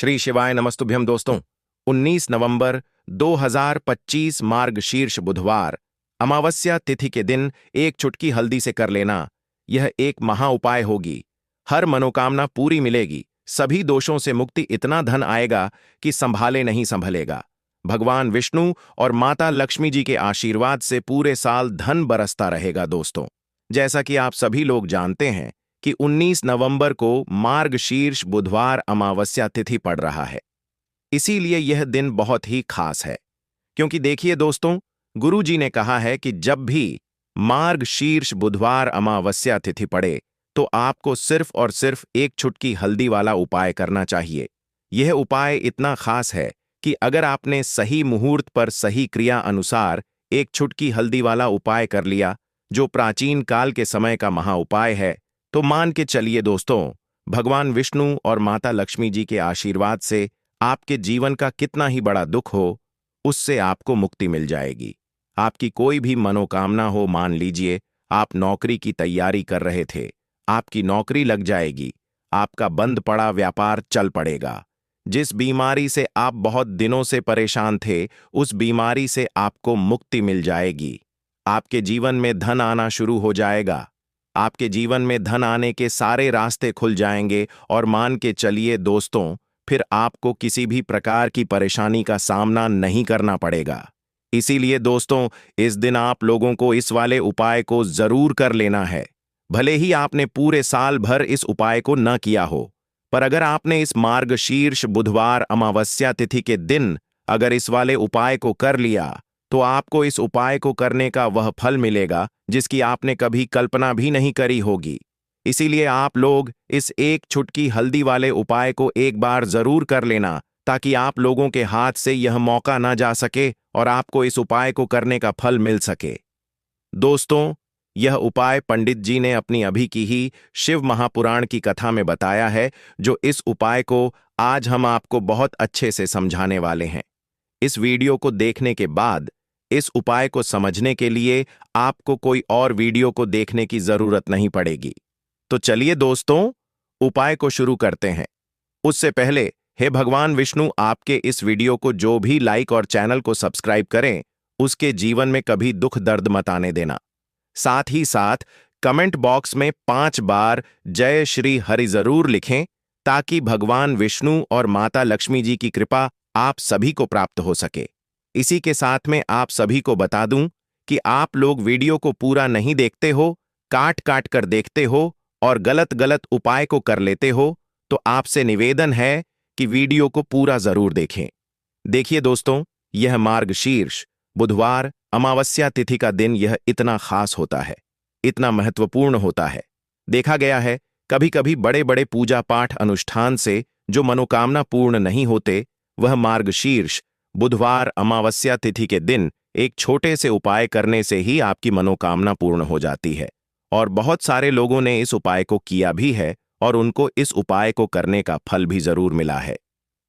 श्री शिवाय नमस्तुभ्यम दोस्तों। 19 नवंबर 2025 मार्गशीर्ष बुधवार अमावस्या तिथि के दिन एक चुटकी हल्दी से कर लेना यह एक महा उपाय होगी। हर मनोकामना पूरी मिलेगी, सभी दोषों से मुक्ति, इतना धन आएगा कि संभाले नहीं संभलेगा। भगवान विष्णु और माता लक्ष्मी जी के आशीर्वाद से पूरे साल धन बरसता रहेगा। दोस्तों, जैसा कि आप सभी लोग जानते हैं कि 19 नवंबर को मार्गशीर्ष बुधवार अमावस्या तिथि पड़ रहा है, इसीलिए यह दिन बहुत ही खास है। क्योंकि देखिए दोस्तों, गुरु जी ने कहा है कि जब भी मार्गशीर्ष बुधवार अमावस्या तिथि पड़े तो आपको सिर्फ और सिर्फ एक चुटकी हल्दी वाला उपाय करना चाहिए। यह उपाय इतना खास है कि अगर आपने सही मुहूर्त पर सही क्रिया अनुसार एक चुटकी हल्दी वाला उपाय कर लिया, जो प्राचीन काल के समय का महा उपाय है, तो मान के चलिए दोस्तों, भगवान विष्णु और माता लक्ष्मी जी के आशीर्वाद से आपके जीवन का कितना ही बड़ा दुख हो, उससे आपको मुक्ति मिल जाएगी। आपकी कोई भी मनोकामना हो, मान लीजिए आप नौकरी की तैयारी कर रहे थे, आपकी नौकरी लग जाएगी, आपका बंद पड़ा व्यापार चल पड़ेगा। जिस बीमारी से आप बहुत दिनों से परेशान थे, उस बीमारी से आपको मुक्ति मिल जाएगी। आपके जीवन में धन आना शुरू हो जाएगा। आपके जीवन में धन आने के सारे रास्ते खुल जाएंगे और मान के चलिए दोस्तों, फिर आपको किसी भी प्रकार की परेशानी का सामना नहीं करना पड़ेगा। इसीलिए दोस्तों, इस दिन आप लोगों को इस वाले उपाय को जरूर कर लेना है। भले ही आपने पूरे साल भर इस उपाय को न किया हो, पर अगर आपने इस मार्गशीर्ष बुधवार अमावस्या तिथि के दिन अगर इस वाले उपाय को कर लिया, तो आपको इस उपाय को करने का वह फल मिलेगा जिसकी आपने कभी कल्पना भी नहीं करी होगी। इसीलिए आप लोग इस एक चुटकी हल्दी वाले उपाय को एक बार जरूर कर लेना, ताकि आप लोगों के हाथ से यह मौका ना जा सके और आपको इस उपाय को करने का फल मिल सके। दोस्तों, यह उपाय पंडित जी ने अपनी अभी की ही शिव महापुराण की कथा में बताया है, जो इस उपाय को आज हम आपको बहुत अच्छे से समझाने वाले हैं। इस वीडियो को देखने के बाद इस उपाय को समझने के लिए आपको कोई और वीडियो को देखने की जरूरत नहीं पड़ेगी। तो चलिए दोस्तों, उपाय को शुरू करते हैं। उससे पहले हे भगवान विष्णु, आपके इस वीडियो को जो भी लाइक और चैनल को सब्सक्राइब करें, उसके जीवन में कभी दुख दर्द मत आने देना। साथ ही साथ कमेंट बॉक्स में 5 बार जय श्री हरि जरूर लिखें, ताकि भगवान विष्णु और माता लक्ष्मी जी की कृपा आप सभी को प्राप्त हो सके। इसी के साथ में आप सभी को बता दूं कि आप लोग वीडियो को पूरा नहीं देखते हो, काट काट कर देखते हो और गलत गलत उपाय को कर लेते हो, तो आपसे निवेदन है कि वीडियो को पूरा जरूर देखें। देखिए दोस्तों, यह मार्गशीर्ष बुधवार अमावस्या तिथि का दिन यह इतना खास होता है, इतना महत्वपूर्ण होता है। देखा गया है कभी कभी बड़े बड़े पूजा पाठ अनुष्ठान से जो मनोकामना पूर्ण नहीं होते, वह मार्गशीर्ष बुधवार अमावस्या तिथि के दिन एक छोटे से उपाय करने से ही आपकी मनोकामना पूर्ण हो जाती है। और बहुत सारे लोगों ने इस उपाय को किया भी है और उनको इस उपाय को करने का फल भी जरूर मिला है।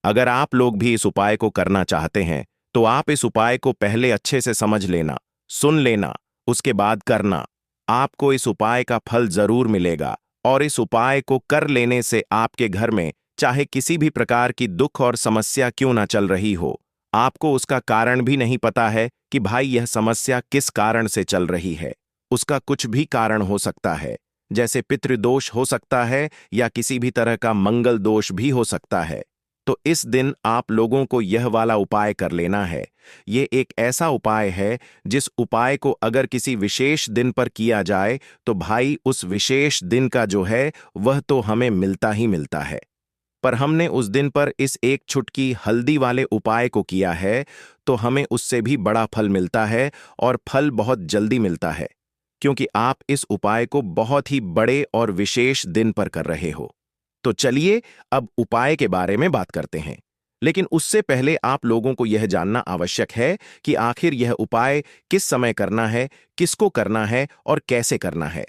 अगर आप लोग भी इस उपाय को करना चाहते हैं, तो आप इस उपाय को पहले अच्छे से समझ लेना, सुन लेना, उसके बाद करना। आपको इस उपाय का फल जरूर मिलेगा और इस उपाय को कर लेने से आपके घर में चाहे किसी भी प्रकार की दुख और समस्या क्यों ना चल रही हो, आपको उसका कारण भी नहीं पता है कि भाई यह समस्या किस कारण से चल रही है। उसका कुछ भी कारण हो सकता है, जैसे पितृदोष हो सकता है या किसी भी तरह का मंगल दोष भी हो सकता है। तो इस दिन आप लोगों को यह वाला उपाय कर लेना है। ये एक ऐसा उपाय है जिस उपाय को अगर किसी विशेष दिन पर किया जाए, तो भाई उस विशेष दिन का जो है वह तो हमें मिलता ही मिलता है। पर हमने उस दिन पर इस एक चुटकी हल्दी वाले उपाय को किया है, तो हमें उससे भी बड़ा फल मिलता है और फल बहुत जल्दी मिलता है, क्योंकि आप इस उपाय को बहुत ही बड़े और विशेष दिन पर कर रहे हो। तो चलिए अब उपाय के बारे में बात करते हैं। लेकिन उससे पहले आप लोगों को यह जानना आवश्यक है कि आखिर यह उपाय किस समय करना है, किसको करना है और कैसे करना है।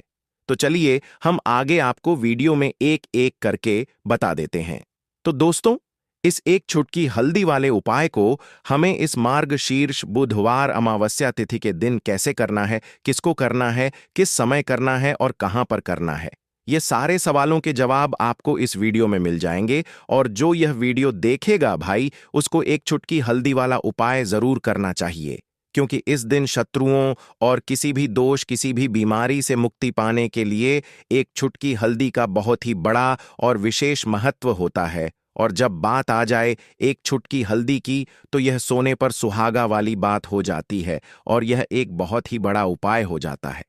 तो चलिए हम आगे आपको वीडियो में एक एक करके बता देते हैं। तो दोस्तों, इस एक चुटकी हल्दी वाले उपाय को हमें इस मार्गशीर्ष बुधवार अमावस्या तिथि के दिन कैसे करना है, किसको करना है, किस समय करना है और कहां पर करना है, ये सारे सवालों के जवाब आपको इस वीडियो में मिल जाएंगे और जो यह वीडियो देखेगा भाई उसको एक चुटकी हल्दी वाला उपाय जरूर करना चाहिए, क्योंकि इस दिन शत्रुओं और किसी भी दोष किसी भी बीमारी से मुक्ति पाने के लिए एक चुटकी हल्दी का बहुत ही बड़ा और विशेष महत्व होता है। और जब बात आ जाए एक चुटकी हल्दी की तो यह सोने पर सुहागा वाली बात हो जाती है और यह एक बहुत ही बड़ा उपाय हो जाता है।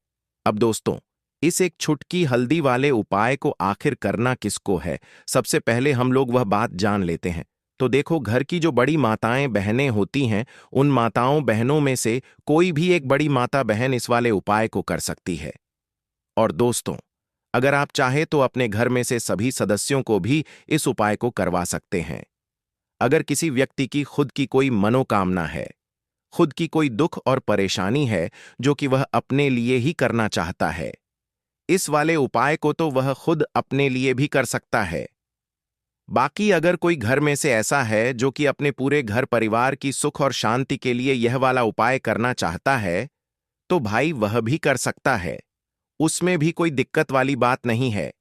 अब दोस्तों, इस एक चुटकी हल्दी वाले उपाय को आखिर करना किसको है, सबसे पहले हम लोग वह बात जान लेते हैं। तो देखो, घर की जो बड़ी माताएं बहनें होती हैं, उन माताओं बहनों में से कोई भी एक बड़ी माता बहन इस वाले उपाय को कर सकती है। और दोस्तों, अगर आप चाहे तो अपने घर में से सभी सदस्यों को भी इस उपाय को करवा सकते हैं। अगर किसी व्यक्ति की खुद की कोई मनोकामना है, खुद की कोई दुख और परेशानी है जो कि वह अपने लिए ही करना चाहता है, इस वाले उपाय को तो वह खुद अपने लिए भी कर सकता है। बाकी अगर कोई घर में से ऐसा है जो कि अपने पूरे घर परिवार की सुख और शांति के लिए यह वाला उपाय करना चाहता है, तो भाई वह भी कर सकता है। उसमें भी कोई दिक्कत वाली बात नहीं है।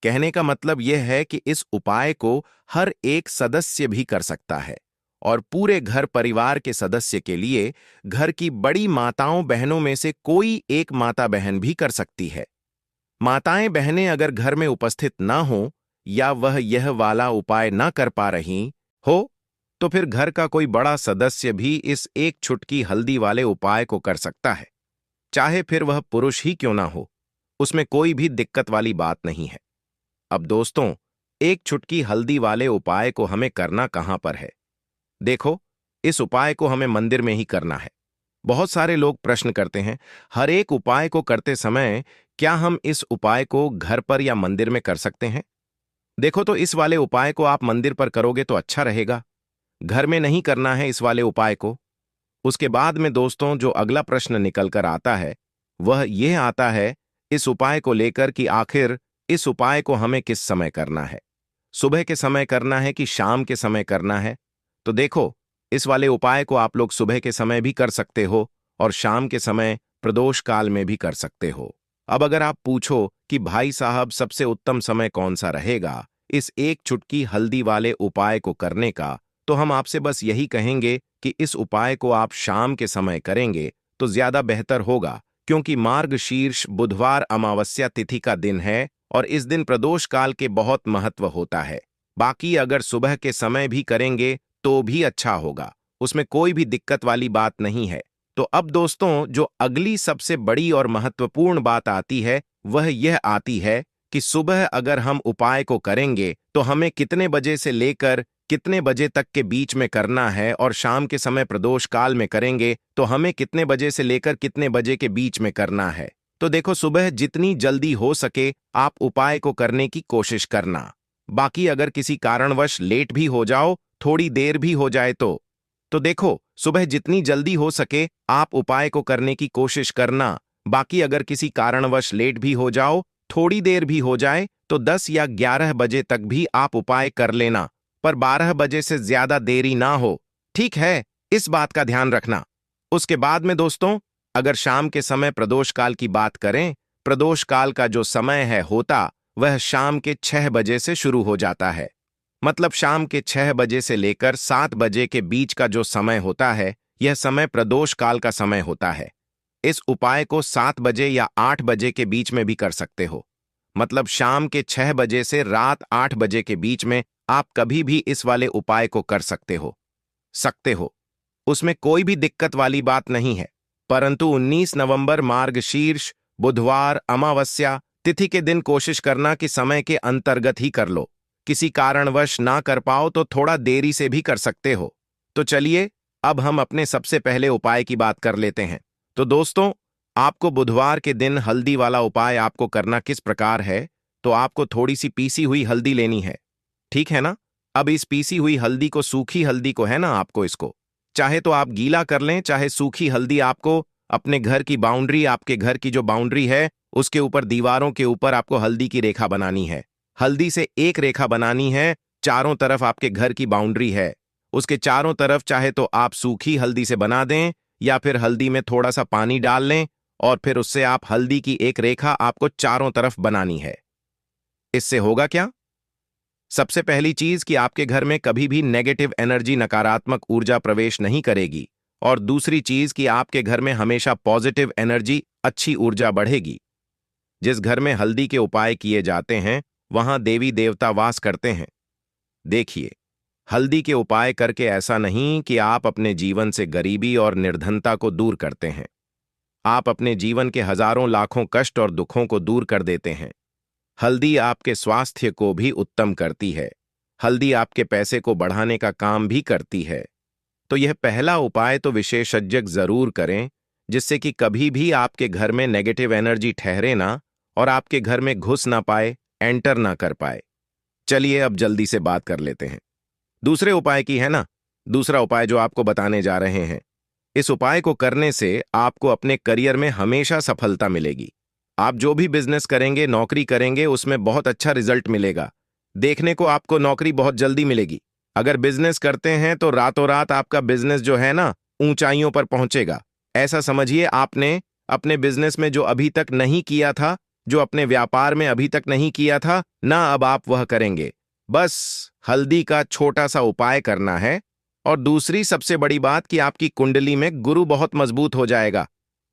कहने का मतलब यह है कि इस उपाय को हर एक सदस्य भी कर सकता है और पूरे घर परिवार के सदस्य के लिए घर की बड़ी माताओं बहनों में से कोई एक माता बहन भी कर सकती है। माताएं बहनें अगर घर में उपस्थित ना हो या वह यह वाला उपाय ना कर पा रही हो, तो फिर घर का कोई बड़ा सदस्य भी इस एक चुटकी हल्दी वाले उपाय को कर सकता है, चाहे फिर वह पुरुष ही क्यों ना हो। उसमें कोई भी दिक्कत वाली बात नहीं है। अब दोस्तों, एक चुटकी हल्दी वाले उपाय को हमें करना कहां पर है? देखो, इस उपाय को हमें मंदिर में ही करना है। बहुत सारे लोग प्रश्न करते हैं, हर एक उपाय को करते समय क्या हम इस उपाय को घर पर या मंदिर में कर सकते हैं? देखो, तो इस वाले उपाय को आप मंदिर पर करोगे तो अच्छा रहेगा, घर में नहीं करना है इस वाले उपाय को। उसके बाद में दोस्तों, जो अगला प्रश्न निकल कर आता है वह यह आता है इस उपाय को लेकर कि आखिर इस उपाय को हमें किस समय करना है, सुबह के समय करना है कि शाम के समय करना है? तो देखो, इस वाले उपाय को आप लोग सुबह के समय भी कर सकते हो और शाम के समय प्रदोष काल में भी कर सकते हो। अब अगर आप पूछो कि भाई साहब सबसे उत्तम समय कौन सा रहेगा इस एक चुटकी हल्दी वाले उपाय को करने का, तो हम आपसे बस यही कहेंगे कि इस उपाय को आप शाम के समय करेंगे तो ज्यादा बेहतर होगा, क्योंकि मार्गशीर्ष बुधवार अमावस्या तिथि का दिन है और इस दिन प्रदोष काल के बहुत महत्व होता है। बाकी अगर सुबह के समय भी करेंगे तो भी अच्छा होगा, उसमें कोई भी दिक्कत वाली बात नहीं है। तो अब दोस्तों, जो अगली सबसे बड़ी और महत्वपूर्ण बात आती है वह यह आती है कि सुबह अगर हम उपाय को करेंगे तो हमें कितने बजे से लेकर कितने बजे तक के बीच में करना है, और शाम के समय प्रदोष काल में करेंगे तो हमें कितने बजे से लेकर कितने बजे के बीच में करना है। तो देखो, सुबह जितनी जल्दी हो सके आप उपाय को करने की कोशिश करना। बाकी अगर किसी कारणवश लेट भी हो जाओ, थोड़ी देर भी हो जाए तो देखो, सुबह जितनी जल्दी हो सके आप उपाय को करने की कोशिश करना। बाकी अगर किसी कारणवश लेट भी हो जाओ, थोड़ी देर भी हो जाए, तो 10 या 11 बजे तक भी आप उपाय कर लेना, पर 12 बजे से ज्यादा देरी ना हो। ठीक है, इस बात का ध्यान रखना। उसके बाद में दोस्तों, अगर शाम के समय प्रदोष काल की बात करें, प्रदोष काल का जो समय है होता वह शाम के 6 बजे से शुरू हो जाता है। मतलब शाम के 6 बजे से लेकर 7 बजे के बीच का जो समय होता है, यह समय प्रदोष काल का समय होता है। इस उपाय को 7 बजे या 8 बजे के बीच में भी कर सकते हो। मतलब शाम के 6 बजे से रात 8 बजे के बीच में आप कभी भी इस वाले उपाय को कर सकते हो। उसमें कोई भी दिक्कत वाली बात नहीं है। परंतु 19 नवंबर मार्गशीर्ष बुधवार अमावस्या तिथि के दिन कोशिश करना कि समय के अंतर्गत ही कर लो। किसी कारणवश ना कर पाओ तो थोड़ा देरी से भी कर सकते हो। तो चलिए, अब हम अपने सबसे पहले उपाय की बात कर लेते हैं। तो दोस्तों, आपको बुधवार के दिन हल्दी वाला उपाय आपको करना किस प्रकार है, तो आपको थोड़ी सी पीसी हुई हल्दी लेनी है। ठीक है ना? अब इस पीसी हुई हल्दी को, सूखी हल्दी को है ना, आपको इसको चाहे तो आप गीला कर लें, चाहे सूखी हल्दी आपको अपने घर की बाउंड्री, आपके घर की जो बाउंड्री है उसके ऊपर, दीवारों के ऊपर आपको हल्दी की रेखा बनानी है। हल्दी से एक रेखा बनानी है, चारों तरफ आपके घर की बाउंड्री है, उसके चारों तरफ चाहे तो आप सूखी हल्दी से बना दें या फिर हल्दी में थोड़ा सा पानी डाल लें और फिर उससे आप हल्दी की एक रेखा आपको चारों तरफ बनानी है। इससे होगा क्या? सबसे पहली चीज कि आपके घर में कभी भी नेगेटिव एनर्जी, नकारात्मक ऊर्जा प्रवेश नहीं करेगी। और दूसरी चीज कि आपके घर में हमेशा पॉजिटिव एनर्जी, अच्छी ऊर्जा बढ़ेगी। जिस घर में हल्दी के उपाय किए जाते हैं वहां देवी देवता वास करते हैं। देखिए, हल्दी के उपाय करके ऐसा नहीं कि आप अपने जीवन से गरीबी और निर्धनता को दूर करते हैं। आप अपने जीवन के हजारों लाखों कष्ट और दुखों को दूर कर देते हैं। हल्दी आपके स्वास्थ्य को भी उत्तम करती है। हल्दी आपके पैसे को बढ़ाने का काम भी करती है। तो यह पहला उपाय तो विशेषज्ञ जरूर करें, जिससे कि कभी भी आपके घर में नेगेटिव एनर्जी ठहरे ना और आपके घर में घुस ना पाए, एंटर ना कर पाए। चलिए अब जल्दी से बात कर लेते हैं दूसरे उपाय की, है ना। दूसरा उपाय जो आपको बताने जा रहे हैं, इस उपाय को करने से आपको अपने करियर में हमेशा सफलता मिलेगी। आप जो भी बिजनेस करेंगे, नौकरी करेंगे, उसमें बहुत अच्छा रिजल्ट मिलेगा। देखने को आपको नौकरी बहुत जल्दी मिलेगी। अगर बिजनेस करते हैं तो रातों रात आपका बिजनेस जो है ना, ऊंचाइयों पर पहुंचेगा। ऐसा समझिए, आपने अपने बिजनेस में जो अभी तक नहीं किया था, जो अपने व्यापार में अभी तक नहीं किया था ना, अब आप वह करेंगे। बस हल्दी का छोटा सा उपाय करना है। और दूसरी सबसे बड़ी बात कि आपकी कुंडली में गुरु बहुत मजबूत हो जाएगा।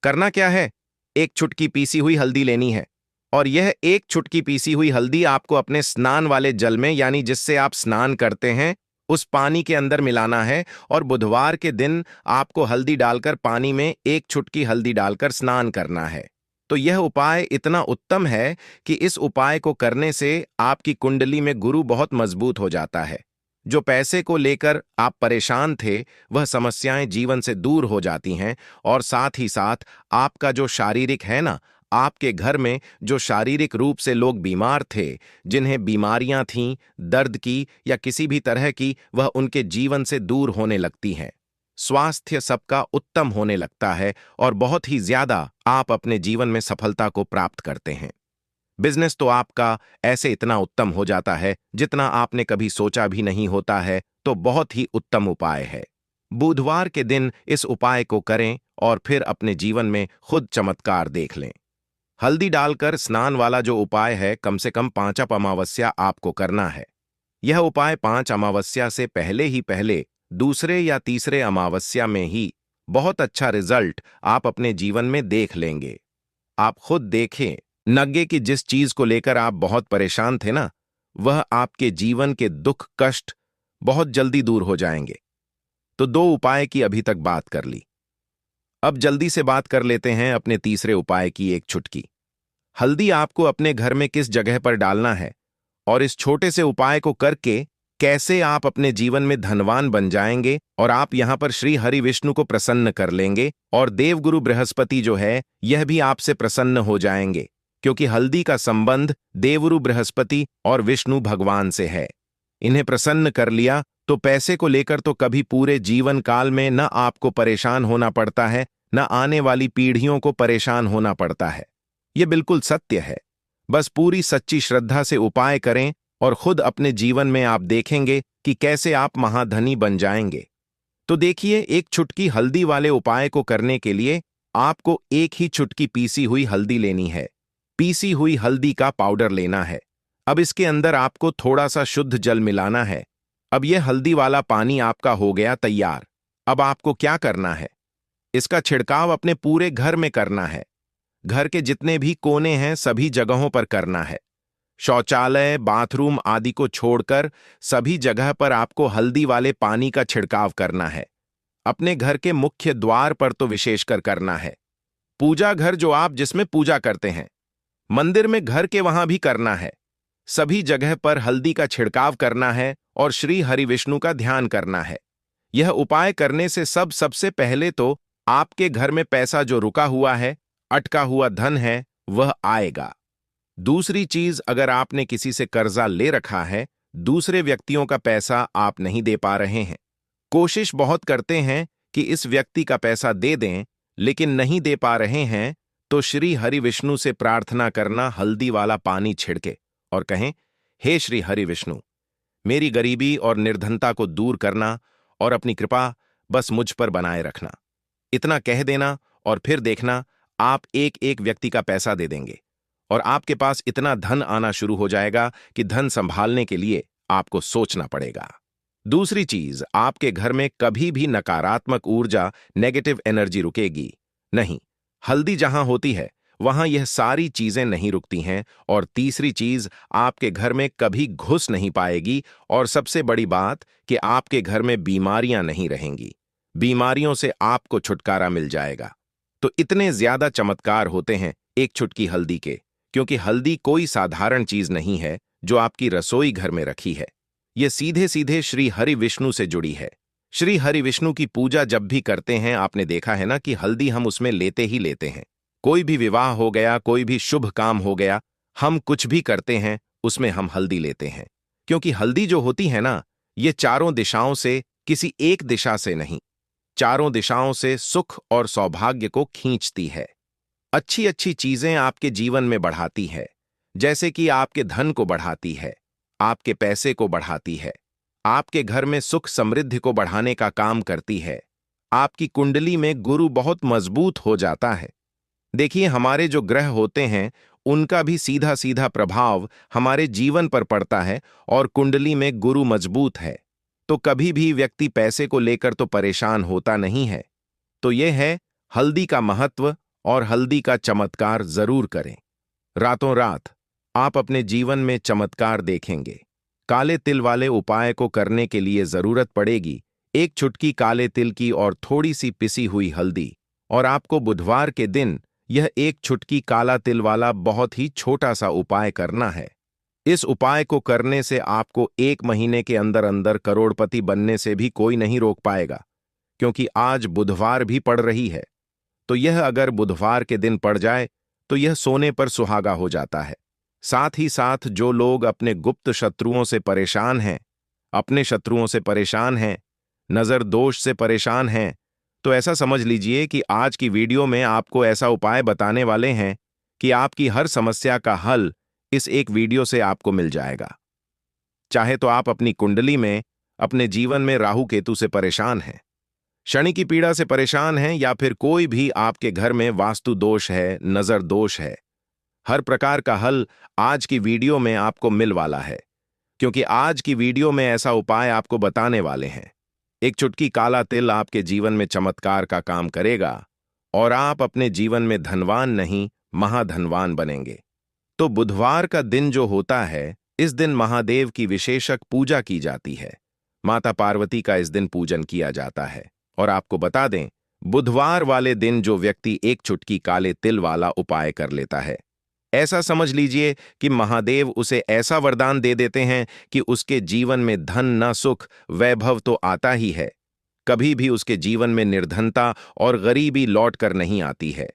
करना क्या है, एक चुटकी पीसी हुई हल्दी लेनी है। और यह एक चुटकी पीसी हुई हल्दी आपको अपने स्नान वाले जल में, यानी जिससे आप स्नान करते हैं, उस पानी के अंदर मिलाना है। और बुधवार के दिन आपको हल्दी डालकर पानी में एक चुटकी हल्दी डालकर स्नान करना है। तो यह उपाय इतना उत्तम है कि इस उपाय को करने से आपकी कुंडली में गुरु बहुत मजबूत हो जाता है। जो पैसे को लेकर आप परेशान थे, वह समस्याएं जीवन से दूर हो जाती हैं। और साथ ही साथ आपका जो शारीरिक है ना, आपके घर में जो शारीरिक रूप से लोग बीमार थे, जिन्हें बीमारियां थीं, दर्द की या किसी भी तरह की, वह उनके जीवन से दूर होने लगती हैं। स्वास्थ्य सबका उत्तम होने लगता है और बहुत ही ज्यादा आप अपने जीवन में सफलता को प्राप्त करते हैं। बिजनेस तो आपका ऐसे इतना उत्तम हो जाता है जितना आपने कभी सोचा भी नहीं होता है। तो बहुत ही उत्तम उपाय है। बुधवार के दिन इस उपाय को करें और फिर अपने जीवन में खुद चमत्कार देख लें। हल्दी डालकर स्नान वाला जो उपाय है, कम से कम 5 अमावस्या आपको करना है। यह उपाय 5 अमावस्या से पहले दूसरे या तीसरे अमावस्या में ही बहुत अच्छा रिजल्ट आप अपने जीवन में देख लेंगे। आप खुद देखें, नग्गे कि जिस चीज को लेकर आप बहुत परेशान थे ना, वह आपके जीवन के दुख कष्ट बहुत जल्दी दूर हो जाएंगे। तो 2 उपाय की अभी तक बात कर ली। अब जल्दी से बात कर लेते हैं अपने तीसरे उपाय की, एक चुटकी हल्दी आपको अपने घर में किस जगह पर डालना है और इस छोटे से उपाय को करके कैसे आप अपने जीवन में धनवान बन जाएंगे। और आप यहां पर श्री हरि विष्णु को प्रसन्न कर लेंगे और देवगुरु बृहस्पति जो है, यह भी आपसे प्रसन्न हो जाएंगे, क्योंकि हल्दी का संबंध देवगुरु बृहस्पति और विष्णु भगवान से है। इन्हें प्रसन्न कर लिया तो पैसे को लेकर तो कभी पूरे जीवन काल में न आपको परेशान होना पड़ता है, न आने वाली पीढ़ियों को परेशान होना पड़ता है। यह बिल्कुल सत्य है। बस पूरी सच्ची श्रद्धा से उपाय करें और खुद अपने जीवन में आप देखेंगे कि कैसे आप महाधनी बन जाएंगे। तो देखिए, एक चुटकी हल्दी वाले उपाय को करने के लिए आपको एक ही चुटकी पीसी हुई हल्दी लेनी है। पीसी हुई हल्दी का पाउडर लेना है। अब इसके अंदर आपको थोड़ा सा शुद्ध जल मिलाना है। अब यह हल्दी वाला पानी आपका हो गया तैयार। अब आपको क्या करना है, इसका छिड़काव अपने पूरे घर में करना है। घर के जितने भी कोने हैं सभी जगहों पर करना है। शौचालय, बाथरूम आदि को छोड़कर सभी जगह पर आपको हल्दी वाले पानी का छिड़काव करना है। अपने घर के मुख्य द्वार पर तो विशेषकर करना है। पूजा घर जो आप जिसमें पूजा करते हैं, मंदिर में घर के वहां भी करना है। सभी जगह पर हल्दी का छिड़काव करना है और श्री हरि विष्णु का ध्यान करना है। यह उपाय करने से सबसे पहले तो आपके घर में पैसा जो रुका हुआ है, अटका हुआ धन है, वह आएगा। दूसरी चीज, अगर आपने किसी से कर्जा ले रखा है, दूसरे व्यक्तियों का पैसा आप नहीं दे पा रहे हैं, कोशिश बहुत करते हैं कि इस व्यक्ति का पैसा दे दें, लेकिन नहीं दे पा रहे हैं, तो श्री हरि विष्णु से प्रार्थना करना हल्दी वाला पानी छिड़के और कहें, हे श्री हरि विष्णु, मेरी गरीबी और निर्धनता को दूर करना और अपनी कृपा बस मुझ पर बनाए रखना। इतना कह देना और फिर देखना आप एक एक व्यक्ति का पैसा दे देंगे और आपके पास इतना धन आना शुरू हो जाएगा कि धन संभालने के लिए आपको सोचना पड़ेगा। दूसरी चीज, आपके घर में कभी भी नकारात्मक ऊर्जा, नेगेटिव एनर्जी रुकेगी नहीं। हल्दी जहां होती है वहां यह सारी चीजें नहीं रुकती हैं। और तीसरी चीज, आपके घर में कभी घुस नहीं पाएगी। और सबसे बड़ी बात कि आपके घर में बीमारियां नहीं रहेंगी। बीमारियों से आपको छुटकारा मिल जाएगा। तो इतने ज्यादा चमत्कार होते हैं एक चुटकी हल्दी के, क्योंकि हल्दी कोई साधारण चीज नहीं है जो आपकी रसोई घर में रखी है। ये सीधे सीधे श्री हरि विष्णु से जुड़ी है। श्री हरि विष्णु की पूजा जब भी करते हैं, आपने देखा है ना कि हल्दी हम उसमें लेते ही लेते हैं। कोई भी विवाह हो गया, कोई भी शुभ काम हो गया, हम कुछ भी करते हैं उसमें हम हल्दी लेते हैं। क्योंकि हल्दी जो होती है ना, ये चारों दिशाओं से, किसी एक दिशा से नहीं, चारों दिशाओं से सुख और सौभाग्य को खींचती है। अच्छी अच्छी चीजें आपके जीवन में बढ़ाती है, जैसे कि आपके धन को बढ़ाती है, आपके पैसे को बढ़ाती है, आपके घर में सुख समृद्धि को बढ़ाने का काम करती है। आपकी कुंडली में गुरु बहुत मजबूत हो जाता है। देखिए, हमारे जो ग्रह होते हैं उनका भी सीधा सीधा प्रभाव हमारे जीवन पर पड़ता है। और कुंडली में गुरु मजबूत है तो कभी भी व्यक्ति पैसे को लेकर तो परेशान होता नहीं है। तो यह है हल्दी का महत्व, और हल्दी का चमत्कार जरूर करें। रातों रात आप अपने जीवन में चमत्कार देखेंगे। काले तिल वाले उपाय को करने के लिए जरूरत पड़ेगी एक चुटकी काले तिल की और थोड़ी सी पिसी हुई हल्दी। और आपको बुधवार के दिन यह एक चुटकी काला तिल वाला बहुत ही छोटा सा उपाय करना है। इस उपाय को करने से आपको 1 महीने के अंदर अंदर करोड़पति बनने से भी कोई नहीं रोक पाएगा, क्योंकि आज बुधवार भी पड़ रही है। तो यह अगर बुधवार के दिन पड़ जाए तो यह सोने पर सुहागा हो जाता है। साथ ही साथ जो लोग अपने गुप्त शत्रुओं से परेशान हैं, अपने शत्रुओं से परेशान हैं, नजर दोष से परेशान हैं, तो ऐसा समझ लीजिए कि आज की वीडियो में आपको ऐसा उपाय बताने वाले हैं कि आपकी हर समस्या का हल इस एक वीडियो से आपको मिल जाएगा। चाहे तो आप अपनी कुंडली में, अपने जीवन में राहु केतु से परेशान हैं, शनि की पीड़ा से परेशान हैं, या फिर कोई भी आपके घर में वास्तु दोष है, नजर दोष है, हर प्रकार का हल आज की वीडियो में आपको मिल वाला है। क्योंकि आज की वीडियो में ऐसा उपाय आपको बताने वाले हैं। एक चुटकी काला तिल आपके जीवन में चमत्कार का काम करेगा और आप अपने जीवन में धनवान नहीं, महाधनवान बनेंगे। तो बुधवार का दिन जो होता है, इस दिन महादेव की विशेषक पूजा की जाती है। माता पार्वती का इस दिन पूजन किया जाता है। और आपको बता दें, बुधवार वाले दिन जो व्यक्ति एक चुटकी काले तिल वाला उपाय कर लेता है, ऐसा समझ लीजिए कि महादेव उसे ऐसा वरदान दे देते हैं कि उसके जीवन में धन न सुख वैभव तो आता ही है, कभी भी उसके जीवन में निर्धनता और गरीबी लौट कर नहीं आती है।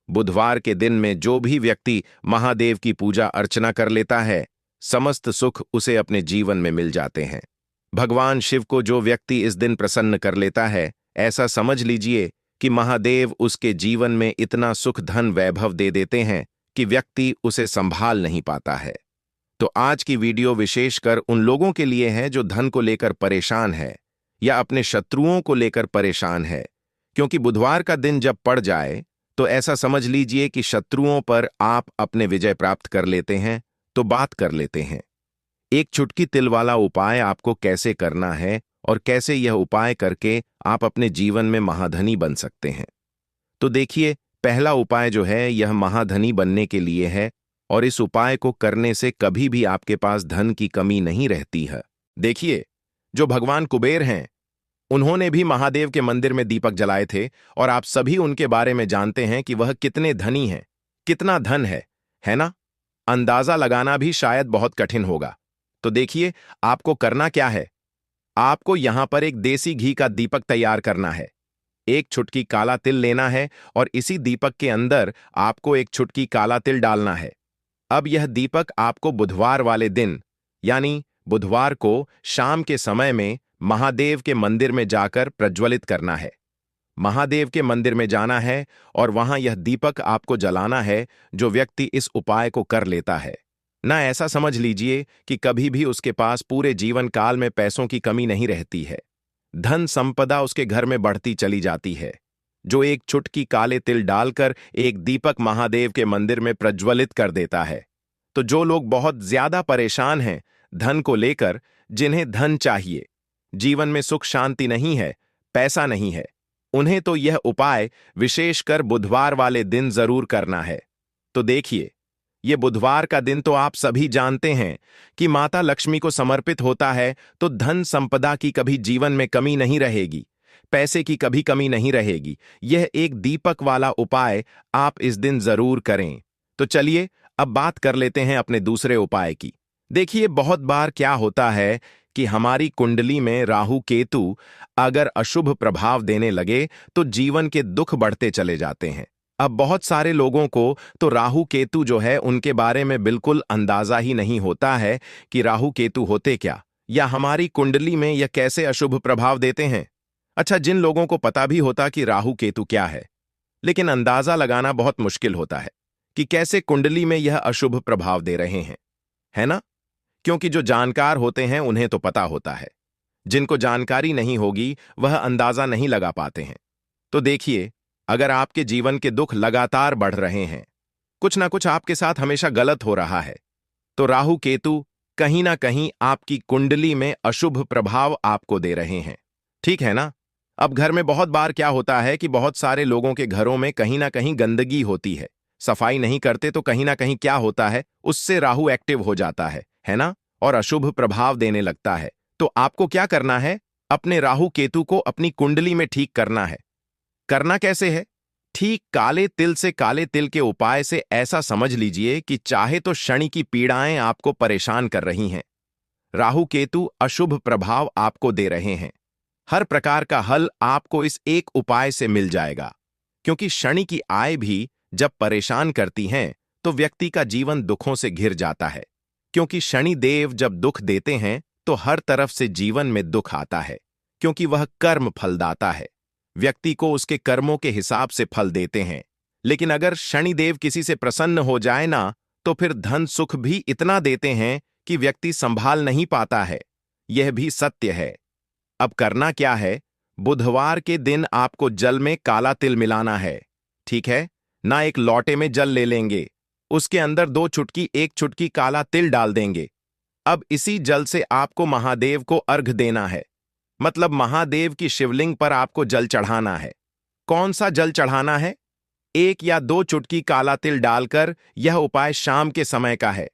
बुधवार के दिन में जो भी व्यक्ति महादेव की पूजा अर्चना कर लेता है, समस्त सुख उसे अपने जीवन में मिल जाते हैं। भगवान शिव को जो व्यक्ति इस दिन प्रसन्न कर लेता है, ऐसा समझ लीजिए कि महादेव उसके जीवन में इतना सुख धन वैभव दे देते हैं कि व्यक्ति उसे संभाल नहीं पाता है। तो आज की वीडियो विशेषकर उन लोगों के लिए है जो धन को लेकर परेशान है या अपने शत्रुओं को लेकर परेशान है। क्योंकि बुधवार का दिन जब पड़ जाए तो ऐसा समझ लीजिए कि शत्रुओं पर आप अपने विजय प्राप्त कर लेते हैं। तो बात कर लेते हैं एक चुटकी तिल वाला उपाय आपको कैसे करना है और कैसे यह उपाय करके आप अपने जीवन में महाधनी बन सकते हैं। तो देखिए, पहला उपाय जो है यह महाधनी बनने के लिए है, और इस उपाय को करने से कभी भी आपके पास धन की कमी नहीं रहती है। देखिए, जो भगवान कुबेर हैं, उन्होंने भी महादेव के मंदिर में दीपक जलाए थे, और आप सभी उनके बारे में जानते हैं कि वह कितने धनी हैं, कितना धन है ना? अंदाजा लगाना भी शायद बहुत कठिन होगा। तो देखिए, आपको करना क्या है। आपको यहां पर एक देसी घी का दीपक तैयार करना है। एक चुटकी काला तिल लेना है और इसी दीपक के अंदर आपको एक चुटकी काला तिल डालना है। अब यह दीपक आपको बुधवार वाले दिन, यानी बुधवार को शाम के समय में महादेव के मंदिर में जाकर प्रज्वलित करना है। महादेव के मंदिर में जाना है और वहां यह दीपक आपको जलाना है। जो व्यक्ति इस उपाय को कर लेता है ना, ऐसा समझ लीजिए कि कभी भी उसके पास पूरे जीवन काल में पैसों की कमी नहीं रहती है। धन संपदा उसके घर में बढ़ती चली जाती है। जो एक चुटकी काले तिल डालकर एक दीपक महादेव के मंदिर में प्रज्वलित कर देता है। तो जो लोग बहुत ज्यादा परेशान हैं धन को लेकर, जिन्हें धन चाहिए, जीवन में सुख शांति नहीं है, पैसा नहीं है, उन्हें तो यह उपाय विशेषकर बुधवार वाले दिन जरूर करना है। तो देखिए, ये बुधवार का दिन तो आप सभी जानते हैं कि माता लक्ष्मी को समर्पित होता है, तो धन संपदा की कभी जीवन में कमी नहीं रहेगी, पैसे की कभी कमी नहीं रहेगी। यह एक दीपक वाला उपाय आप इस दिन जरूर करें। तो चलिए अब बात कर लेते हैं अपने दूसरे उपाय की। देखिए, बहुत बार क्या होता है कि हमारी कुंडली में राहु केतु अगर अशुभ प्रभाव देने लगे तो जीवन के दुख बढ़ते चले जाते हैं। अब बहुत सारे लोगों को तो राहु केतु जो है उनके बारे में बिल्कुल अंदाजा ही नहीं होता है कि राहु केतु होते क्या, या हमारी कुंडली में यह कैसे अशुभ प्रभाव देते हैं। अच्छा, जिन लोगों को पता भी होता कि राहु केतु क्या है, लेकिन अंदाजा लगाना बहुत मुश्किल होता है कि कैसे कुंडली में यह अशुभ प्रभाव दे रहे हैं, है ना? क्योंकि जो जानकार होते हैं उन्हें तो पता होता है, जिनको जानकारी नहीं होगी वह अंदाजा नहीं लगा पाते हैं। तो देखिए, अगर आपके जीवन के दुख लगातार बढ़ रहे हैं, कुछ ना कुछ आपके साथ हमेशा गलत हो रहा है, तो राहु केतु कहीं ना कहीं आपकी कुंडली में अशुभ प्रभाव आपको दे रहे हैं। ठीक है ना? अब घर में बहुत बार क्या होता है कि बहुत सारे लोगों के घरों में कहीं ना कहीं गंदगी होती है, सफाई नहीं करते, तो कहीं ना कहीं क्या होता है, उससे राहु एक्टिव हो जाता है ना, और अशुभ प्रभाव देने लगता है। तो आपको क्या करना है, अपने राहु केतु को अपनी कुंडली में ठीक करना है। करना कैसे है? ठीक काले तिल से काले तिल के उपाय से ऐसा समझ लीजिए कि चाहे तो शनि की पीड़ाएं आपको परेशान कर रही हैं, राहु केतु अशुभ प्रभाव आपको दे रहे हैं, हर प्रकार का हल आपको इस एक उपाय से मिल जाएगा। क्योंकि शनि की आय भी जब परेशान करती हैं तो व्यक्ति का जीवन दुखों से घिर जाता है। क्योंकि शनि देव जब दुख देते हैं तो हर तरफ से जीवन में दुख आता है, क्योंकि वह कर्म फलदाता है, व्यक्ति को उसके कर्मों के हिसाब से फल देते हैं। लेकिन अगर शनिदेव किसी से प्रसन्न हो जाए ना, तो फिर धन सुख भी इतना देते हैं कि व्यक्ति संभाल नहीं पाता है। यह भी सत्य है। अब करना क्या है, बुधवार के दिन आपको जल में काला तिल मिलाना है। ठीक है ना? एक लोटे में जल ले लेंगे, उसके अंदर 2 चुटकी 1 चुटकी काला तिल डाल देंगे। अब इसी जल से आपको महादेव को अर्घ देना है, मतलब महादेव की शिवलिंग पर आपको जल चढ़ाना है। कौन सा जल चढ़ाना है? 1 या 2 चुटकी काला तिल डालकर। यह उपाय शाम के समय का है,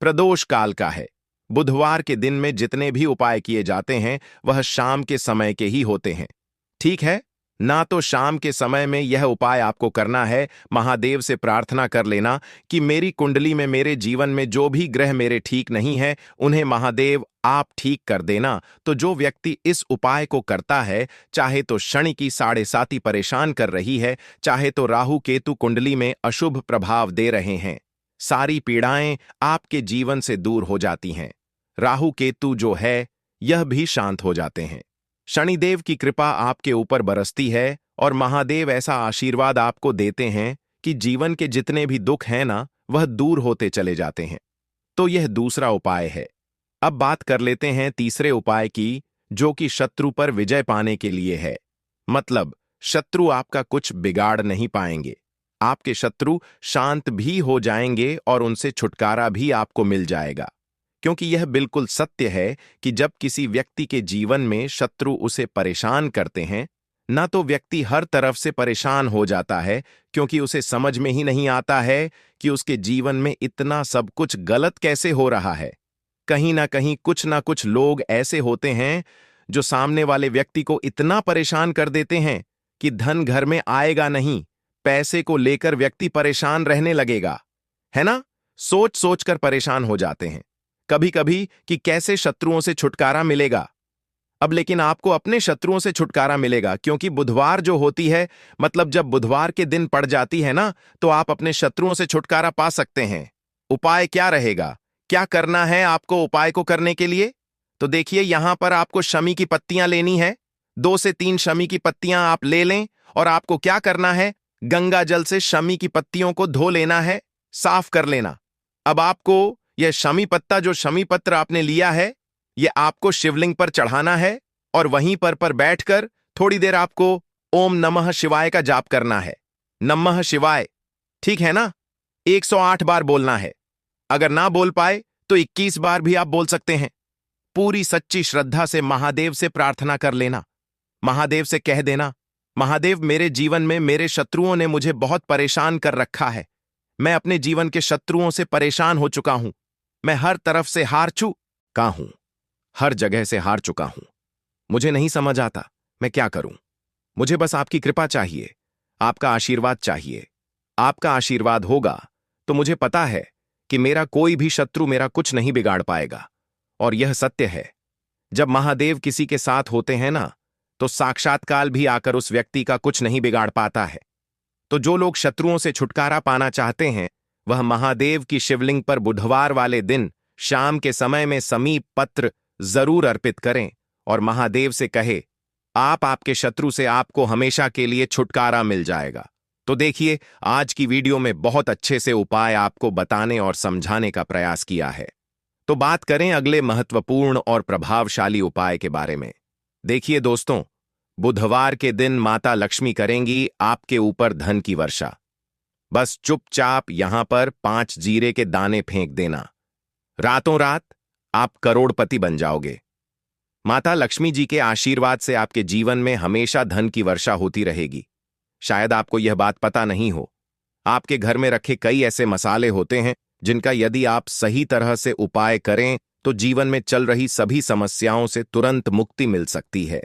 प्रदोष काल का है। बुधवार के दिन में जितने भी उपाय किए जाते हैं वह शाम के समय के ही होते हैं। ठीक है ना? तो शाम के समय में यह उपाय आपको करना है। महादेव से प्रार्थना कर लेना कि मेरी कुंडली में, मेरे जीवन में जो भी ग्रह मेरे ठीक नहीं है, उन्हें महादेव आप ठीक कर देना। तो जो व्यक्ति इस उपाय को करता है, चाहे तो शनि की 7.5 परेशान कर रही है, चाहे तो राहु केतु कुंडली में अशुभ प्रभाव दे रहे हैं, सारी पीड़ाएं आपके जीवन से दूर हो जाती हैं। राहु केतु जो है यह भी शांत हो जाते हैं। शनिदेव की कृपा आपके ऊपर बरसती है और महादेव ऐसा आशीर्वाद आपको देते हैं कि जीवन के जितने भी दुख हैं ना, वह दूर होते चले जाते हैं। तो यह दूसरा उपाय है। अब बात कर लेते हैं तीसरे उपाय की, जो कि शत्रु पर विजय पाने के लिए है। मतलब शत्रु आपका कुछ बिगाड़ नहीं पाएंगे, आपके शत्रु शांत भी हो जाएंगे और उनसे छुटकारा भी आपको मिल जाएगा। क्योंकि यह बिल्कुल सत्य है कि जब किसी व्यक्ति के जीवन में शत्रु उसे परेशान करते हैं ना, तो व्यक्ति हर तरफ से परेशान हो जाता है, क्योंकि उसे समझ में ही नहीं आता है कि उसके जीवन में इतना सब कुछ गलत कैसे हो रहा है। कहीं ना कुछ लोग ऐसे होते हैं जो सामने वाले व्यक्ति को इतना परेशान कर देते हैं कि धन घर में आएगा नहीं, पैसे को लेकर व्यक्ति परेशान रहने लगेगा, है ना? सोच सोच कर परेशान हो जाते हैं कभी कभी कि कैसे शत्रुओं से छुटकारा मिलेगा। अब लेकिन आपको अपने शत्रुओं से छुटकारा मिलेगा, क्योंकि बुधवार जो होती है, मतलब जब बुधवार के दिन पड़ जाती है ना, तो आप अपने शत्रुओं से छुटकारा पा सकते हैं। उपाय क्या रहेगा, क्या करना है आपको उपाय को करने के लिए? तो देखिए, यहां पर आपको शमी की पत्तियां लेनी है। 2 से 3 शमी की पत्तियां आप ले लें और आपको क्या करना है, गंगा जल से शमी की पत्तियों को धो लेना है, साफ कर लेना। अब आपको यह शमी पत्ता, जो शमी पत्र आपने लिया है, यह आपको शिवलिंग पर चढ़ाना है और वहीं पर बैठकर थोड़ी देर आपको ओम नमः शिवाय का जाप करना है। नमः शिवाय, ठीक है ना? 108 बार बोलना है। अगर ना बोल पाए तो 21 बार भी आप बोल सकते हैं। पूरी सच्ची श्रद्धा से महादेव से प्रार्थना कर लेना। महादेव से कह देना, महादेव, मेरे जीवन में मेरे शत्रुओं ने मुझे बहुत परेशान कर रखा है। मैं अपने जीवन के शत्रुओं से परेशान हो चुका हूं। मैं हर तरफ से हार चुका हूं। हर जगह से हार चुका हूं। मुझे नहीं समझ आता मैं क्या करूं। मुझे बस आपकी कृपा चाहिए, आपका आशीर्वाद चाहिए। आपका आशीर्वाद होगा तो मुझे पता है कि मेरा कोई भी शत्रु मेरा कुछ नहीं बिगाड़ पाएगा। और यह सत्य है, जब महादेव किसी के साथ होते हैं ना, तो साक्षात्काल भी आकर उस व्यक्ति का कुछ नहीं बिगाड़ पाता है। तो जो लोग शत्रुओं से छुटकारा पाना चाहते हैं, वह महादेव की शिवलिंग पर बुधवार वाले दिन शाम के समय में समीप पत्र जरूर अर्पित करें और महादेव से कहे, आपके शत्रु से आपको हमेशा के लिए छुटकारा मिल जाएगा। तो देखिए, आज की वीडियो में बहुत अच्छे से उपाय आपको बताने और समझाने का प्रयास किया है। तो बात करें अगले महत्वपूर्ण और प्रभावशाली उपाय के बारे में। देखिए दोस्तों, बुधवार के दिन माता लक्ष्मी करेंगी आपके ऊपर धन की वर्षा। बस चुपचाप यहां पर 5 जीरे के दाने फेंक देना। रातों रात आप करोड़पति बन जाओगे। माता लक्ष्मी जी के आशीर्वाद से आपके जीवन में हमेशा धन की वर्षा होती रहेगी। शायद आपको यह बात पता नहीं हो, आपके घर में रखे कई ऐसे मसाले होते हैं जिनका यदि आप सही तरह से उपाय करें तो जीवन में चल रही सभी समस्याओं से तुरंत मुक्ति मिल सकती है।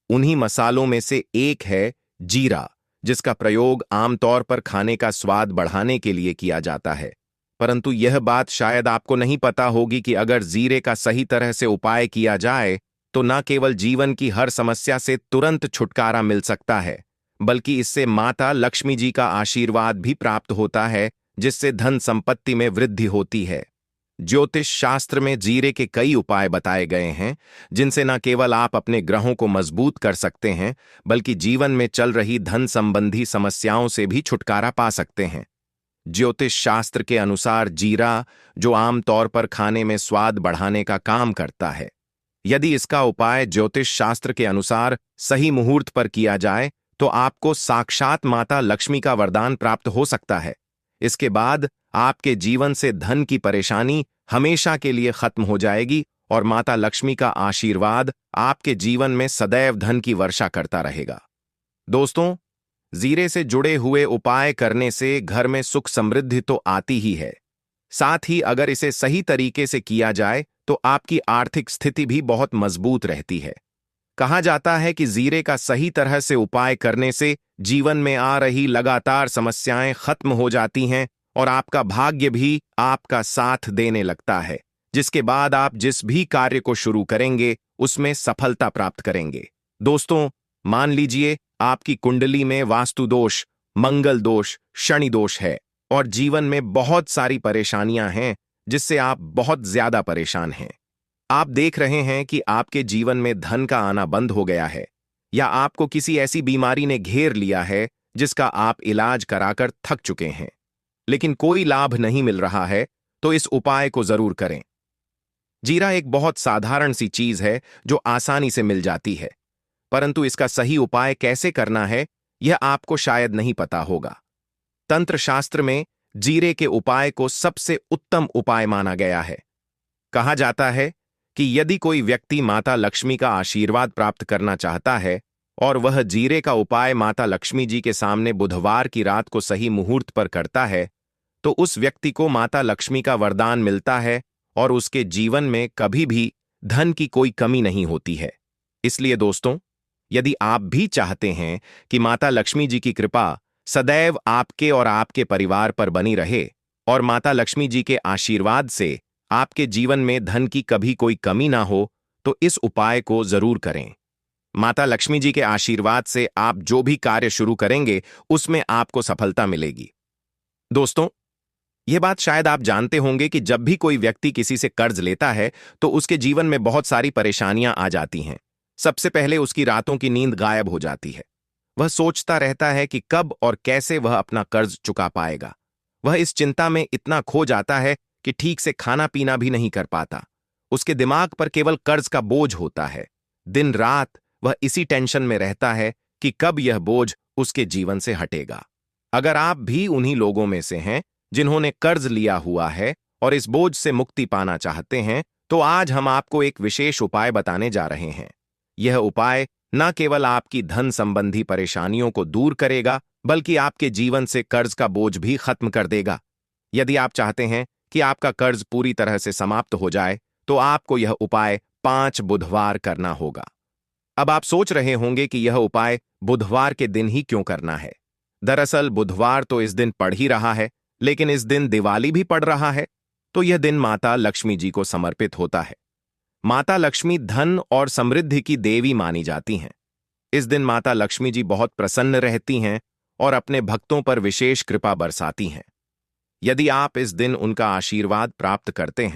उन्हीं मसालों में से एक है जीरा, जिसका प्रयोग आमतौर पर खाने का स्वाद बढ़ाने के लिए किया जाता है। परंतु यह बात शायद आपको नहीं पता होगी कि अगर जीरे का सही तरह से उपाय किया जाए तो न केवल जीवन की हर समस्या से तुरंत छुटकारा मिल सकता है, बल्कि इससे माता लक्ष्मी जी का आशीर्वाद भी प्राप्त होता है, जिससे धन संपत्ति में वृद्धि होती है। ज्योतिष शास्त्र में जीरे के कई उपाय बताए गए हैं, जिनसे न केवल आप अपने ग्रहों को मजबूत कर सकते हैं, बल्कि जीवन में चल रही धन संबंधी समस्याओं से भी छुटकारा पा सकते हैं। ज्योतिष शास्त्र के अनुसार जीरा, जो आमतौर पर खाने में स्वाद बढ़ाने का काम करता है, यदि इसका उपाय ज्योतिष शास्त्र के अनुसार सही मुहूर्त पर किया जाए तो आपको साक्षात माता लक्ष्मी का वरदान प्राप्त हो सकता है। इसके बाद आपके जीवन से धन की परेशानी हमेशा के लिए खत्म हो जाएगी और माता लक्ष्मी का आशीर्वाद आपके जीवन में सदैव धन की वर्षा करता रहेगा। दोस्तों, जीरे से जुड़े हुए उपाय करने से घर में सुख समृद्धि तो आती ही है, साथ ही अगर इसे सही तरीके से किया जाए तो आपकी आर्थिक स्थिति भी बहुत मजबूत रहती है। कहा जाता है कि जीरे का सही तरह से उपाय करने से जीवन में आ रही लगातार समस्याएं खत्म हो जाती हैं और आपका भाग्य भी आपका साथ देने लगता है, जिसके बाद आप जिस भी कार्य को शुरू करेंगे उसमें सफलता प्राप्त करेंगे। दोस्तों, मान लीजिए आपकी कुंडली में वास्तु दोष, मंगल दोष, शनि दोष है और जीवन में बहुत सारी परेशानियां हैं जिससे आप बहुत ज्यादा परेशान हैं। आप देख रहे हैं कि आपके जीवन में धन का आना बंद हो गया है, या आपको किसी ऐसी बीमारी ने घेर लिया है जिसका आप इलाज कराकर थक चुके हैं, लेकिन कोई लाभ नहीं मिल रहा है, तो इस उपाय को जरूर करें। जीरा एक बहुत साधारण सी चीज है जो आसानी से मिल जाती है, परंतु इसका सही उपाय कैसे करना है यह आपको शायद नहीं पता होगा। तंत्र शास्त्र में जीरे के उपाय को सबसे उत्तम उपाय माना गया है। कहा जाता है कि यदि कोई व्यक्ति माता लक्ष्मी का आशीर्वाद प्राप्त करना चाहता है और वह जीरे का उपाय माता लक्ष्मी जी के सामने बुधवार की रात को सही मुहूर्त पर करता है, तो उस व्यक्ति को माता लक्ष्मी का वरदान मिलता है और उसके जीवन में कभी भी धन की कोई कमी नहीं होती है। इसलिए दोस्तों, यदि आप भी चाहते हैं कि माता लक्ष्मी जी की कृपा सदैव आपके और आपके परिवार पर बनी रहे और माता लक्ष्मी जी के आशीर्वाद से आपके जीवन में धन की कभी कोई कमी ना हो, तो इस उपाय को जरूर करें। माता लक्ष्मी जी के आशीर्वाद से आप जो भी कार्य शुरू करेंगे उसमें आपको सफलता मिलेगी। दोस्तों, यह बात शायद आप जानते होंगे कि जब भी कोई व्यक्ति किसी से कर्ज लेता है तो उसके जीवन में बहुत सारी परेशानियां आ जाती हैं। सबसे पहले उसकी रातों की नींद गायब हो जाती है। वह सोचता रहता है कि कब और कैसे वह अपना कर्ज चुका पाएगा। वह इस चिंता में इतना खो जाता है कि ठीक से खाना पीना भी नहीं कर पाता। उसके दिमाग पर केवल कर्ज का बोझ होता है। दिन रात वह इसी टेंशन में रहता है कि कब यह बोझ उसके जीवन से हटेगा। अगर आप भी उन्हीं लोगों में से हैं जिन्होंने कर्ज लिया हुआ है और इस बोझ से मुक्ति पाना चाहते हैं, तो आज हम आपको एक विशेष उपाय बताने जा रहे हैं। यह उपाय न केवल आपकी धन संबंधी परेशानियों को दूर करेगा, बल्कि आपके जीवन से कर्ज का बोझ भी खत्म कर देगा। यदि आप चाहते हैं कि आपका कर्ज पूरी तरह से समाप्त हो जाए, तो आपको यह उपाय 5 बुधवार करना होगा। अब आप सोच रहे होंगे कि यह उपाय बुधवार के दिन ही क्यों करना है। दरअसल बुधवार तो इस दिन पड़ ही रहा है, लेकिन इस दिन दिवाली भी पड़ रहा है, तो यह दिन माता लक्ष्मी जी को समर्पित होता है। माता लक्ष्मी धन और समृद्धि की देवी मानी जाती हैं। इस दिन माता लक्ष्मी जी बहुत प्रसन्न रहती हैं और अपने भक्तों पर विशेष कृपा बरसाती हैं। यदि आप इस दिन उनका आशीर्वाद प्राप्त करते हैं,